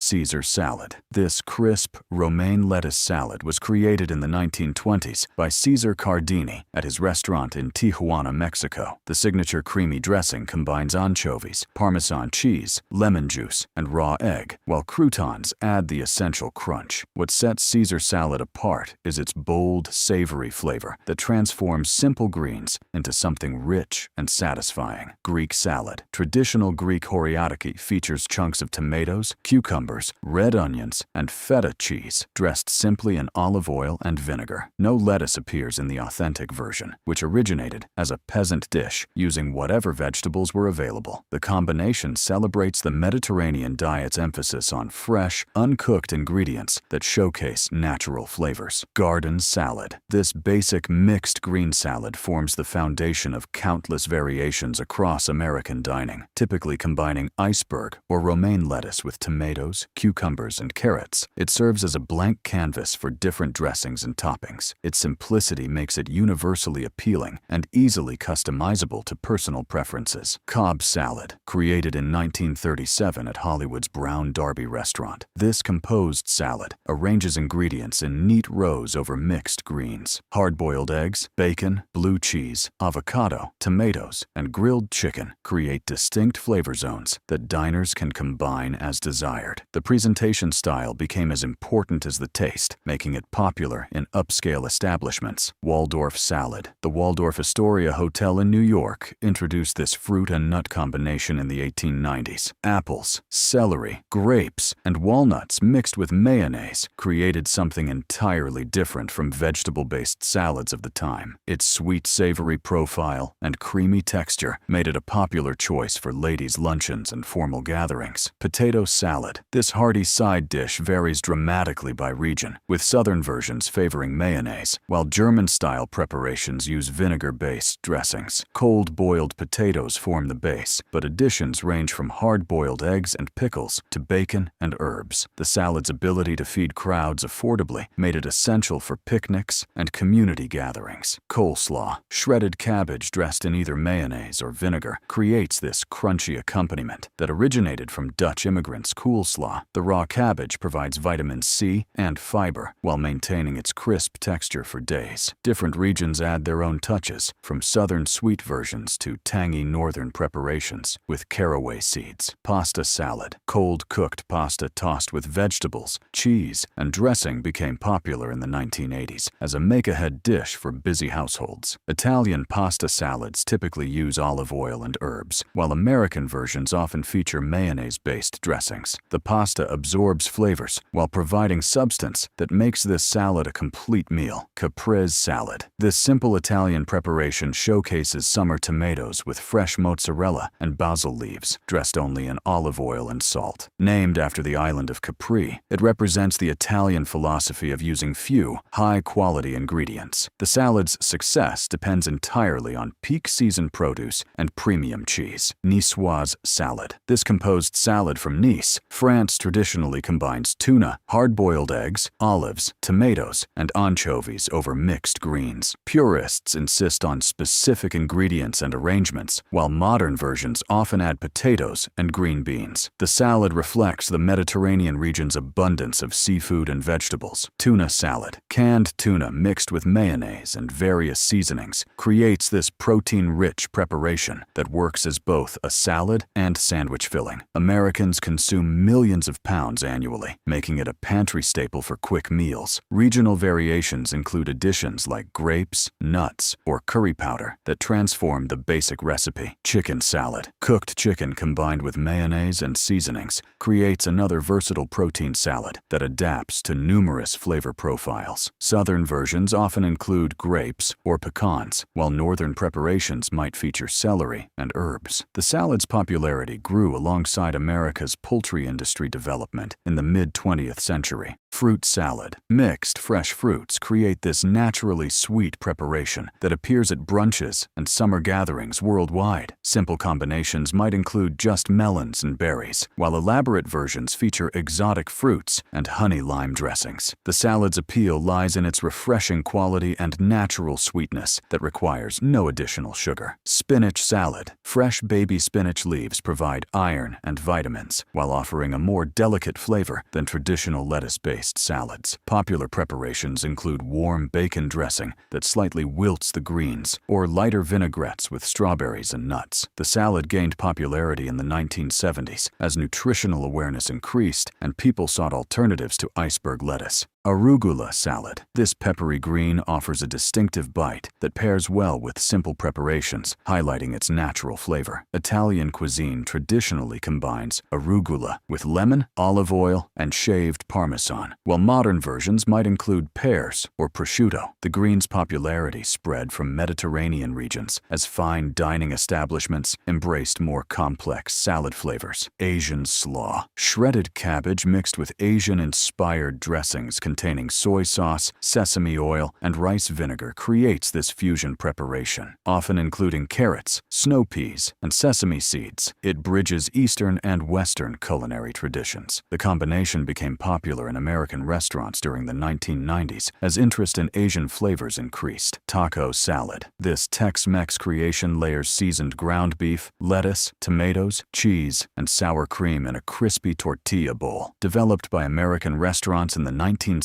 Caesar salad. This crisp, romaine lettuce salad was created in the 1920s by Cesar Cardini at his restaurant in Tijuana, Mexico. The signature creamy dressing combines anchovies, Parmesan cheese, lemon juice, and raw egg, while croutons add the essential crunch. What sets Caesar salad apart is its bold, savory flavor that transforms simple greens into something rich and satisfying. Greek salad. Traditional Greek horiatiki features chunks of tomatoes, cucumbers, red onions, and feta cheese, dressed simply in olive oil and vinegar. No lettuce appears in the authentic version, which originated as a peasant dish using whatever vegetables were available. The combination celebrates the Mediterranean diet's emphasis on fresh, uncooked ingredients that showcase natural flavors. Garden salad. This basic mixed green salad forms the foundation of countless variations across American dining, typically combining iceberg or romaine lettuce with tomatoes, cucumbers, and carrots. It serves as a blank canvas for different dressings and toppings. Its simplicity makes it universally appealing and easily customizable to personal preferences. Cobb salad. Created in 1937 at Hollywood's Brown Derby restaurant, this composed salad arranges ingredients in neat rows over mixed greens. Hard-boiled eggs, bacon, blue cheese, avocado, tomatoes, and grilled chicken create distinct flavor zones that diners can combine as desired. The presentation style became as important as the taste, making it popular in upscale establishments. Waldorf salad. The Waldorf Astoria Hotel in New York introduced this fruit and nut combination in the 1890s. Apples, celery, grapes, and walnuts mixed with mayonnaise created something entirely different from vegetable-based salads of the time. Its sweet, savory profile and creamy texture made it a popular choice for ladies' luncheons and formal gatherings. Potato salad. This hearty side dish varies dramatically by region, with southern versions favoring mayonnaise, while German-style preparations use vinegar-based dressings. Cold-boiled potatoes form the base, but additions range from hard-boiled eggs and pickles to bacon and herbs. The salad's ability to feed crowds affordably made it essential for picnics and community gatherings. Coleslaw. Shredded cabbage dressed in either mayonnaise or vinegar creates this crunchy accompaniment that originated from Dutch immigrants' coleslaw. The raw cabbage provides vitamin C and fiber while maintaining its crisp texture for days. Different regions add their own touches, from southern sweet versions to tangy northern preparations with caraway seeds. Pasta salad. Cold-cooked pasta tossed with vegetables, cheese, and dressing became popular in the 1980s as a make-ahead dish for busy households. Italian pasta salads typically use olive oil and herbs, while American versions often feature mayonnaise-based dressings. The pasta absorbs flavors while providing substance that makes this salad a complete meal. Caprese salad. This simple Italian preparation showcases summer tomatoes with fresh mozzarella and basil leaves, dressed only in olive oil and salt. Named after the island of Capri, it represents the Italian philosophy of using few, high-quality ingredients. The salad's success depends entirely on peak season produce and premium cheese. Niçoise salad. This composed salad from Nice, France traditionally combines tuna, hard-boiled eggs, olives, tomatoes, and anchovies over mixed greens. Purists insist on specific ingredients and arrangements, while modern versions often add potatoes and green beans. The salad reflects the Mediterranean region's abundance of seafood and vegetables. Tuna salad. Canned tuna mixed with mayonnaise and various seasonings creates this protein-rich preparation that works as both a salad and sandwich filling. Americans consume millions of pounds annually, making it a pantry staple for quick meals. Regional variations include additions like grapes, nuts, or curry powder that transform the basic recipe. Chicken salad. Cooked chicken combined with mayonnaise and seasonings creates another versatile protein salad that adapts to numerous flavor profiles. Southern versions often include grapes or pecans, while northern preparations might feature celery and herbs. The salad's popularity grew alongside America's poultry industry development in the mid-20th century. Fruit salad. Mixed fresh fruits create this naturally sweet preparation that appears at brunches and summer gatherings worldwide. Simple combinations might include just melons and berries, while elaborate versions feature exotic fruits and honey-lime dressings. The salad's appeal lies in its refreshing quality and natural sweetness that requires no additional sugar. Spinach salad. Fresh baby spinach leaves provide iron and vitamins, while offering a more delicate flavor than traditional lettuce-based salads. Popular preparations include warm bacon dressing that slightly wilts the greens, or lighter vinaigrettes with strawberries and nuts. The salad gained popularity in the 1970s as nutritional awareness increased and people sought alternatives to iceberg lettuce. Arugula salad. This peppery green offers a distinctive bite that pairs well with simple preparations, highlighting its natural flavor. Italian cuisine traditionally combines arugula with lemon, olive oil, and shaved Parmesan, while modern versions might include pears or prosciutto. The green's popularity spread from Mediterranean regions as fine dining establishments embraced more complex salad flavors. Asian slaw. Shredded cabbage mixed with Asian-inspired dressings containing soy sauce, sesame oil, and rice vinegar creates this fusion preparation, often including carrots, snow peas, and sesame seeds. It bridges Eastern and Western culinary traditions. The combination became popular in American restaurants during the 1990s as interest in Asian flavors increased. Taco salad. This Tex-Mex creation layers seasoned ground beef, lettuce, tomatoes, cheese, and sour cream in a crispy tortilla bowl. Developed by American restaurants in the 1960s,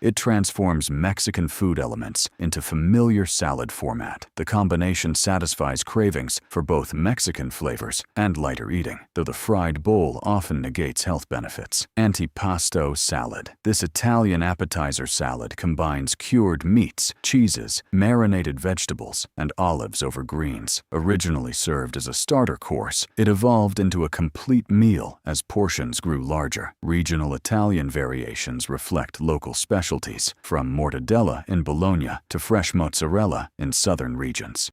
it transforms Mexican food elements into familiar salad format. The combination satisfies cravings for both Mexican flavors and lighter eating, though the fried bowl often negates health benefits. Antipasto salad. This Italian appetizer salad combines cured meats, cheeses, marinated vegetables, and olives over greens. Originally served as a starter course, it evolved into a complete meal as portions grew larger. Regional Italian variations reflect local specialties, from mortadella in Bologna to fresh mozzarella in southern regions.